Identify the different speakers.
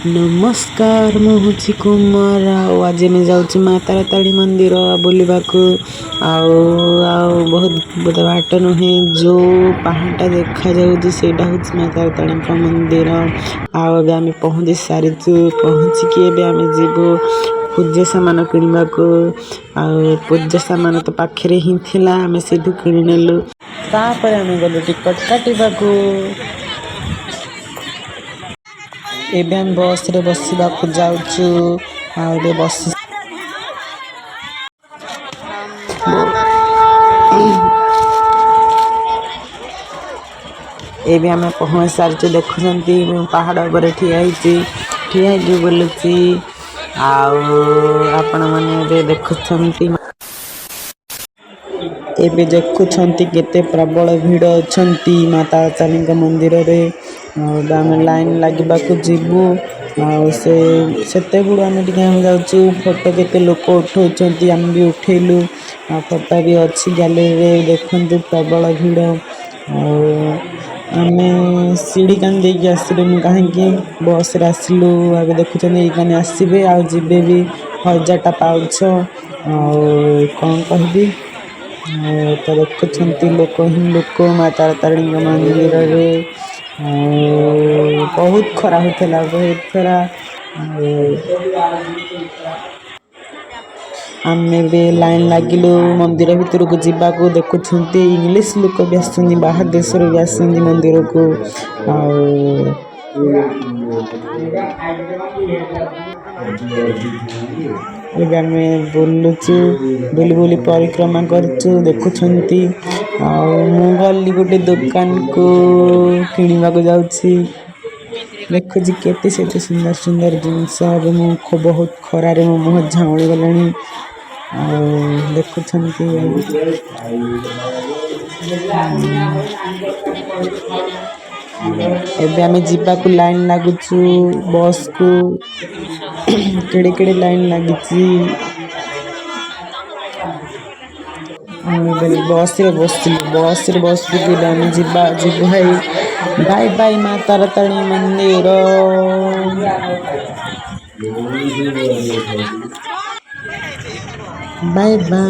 Speaker 1: नमस्कार मुझे कुमार आज मैं जाऊँ माँ तारातारिणी मंदिर बुलवाक बहुत बाट नुहे जो पहाड़ा देखा जाऊँ माँ तारातारिणी मंदिर आम पहुँची सारी पहुँचिकी आम जीवु पूजा सामान किणवा को पूजा सामान तो पाखे ही थिला आम से किणेलु तापर आम गलु टिकट काटा एबे हम बस रे बसवा जाऊचु आबे बस एबे हम पहुँच सारी देखुंती पहाड़ पर ठिया बोलुची आपण मैंने देखुंती एबे देखुंती केते प्रबल भीड़ अच्छा माँ तारातारिणी मंदिर रे आम लाइन लगे जीवु से गुड़ आम जाऊँ फोटो केते लोक उठाउछंती आम भी उठेलु फोटो भी अच्छी गैलरी देखु प्रबल भीड़ आम सीढ़ी कान देकी आसलु कहीं बस रे आसलु आगे देखुं ये आसबे आबे भी 1000टा पाउछ कौन कहबी तो देखुं लोक ही लोक माँ तारातारिणी मंदिर रे बहुत खरा होता बहुत खरा आम भी लाइन लगिलु मंदिर भीतर को जावाक देखुं इंग्लीश लोक भी आस बाहर देश भी आस मंदिर को आम बुलुचु बुली बुली परिक्रमा करचु देखुं गली गोटे दुकान को किणवा को जाऊँगी देखुची केते से सुंदर सुंदर जिनस बहुत खरारे मो मुह झाउली गलानी देखुं एबे आमे जीवाकू लाइन लागुचु बस को केड़े केड़े लाइन लगी बस रे बस जीव भाई बाय बाय माँ तारातारिणी मंदिर बाय बाय।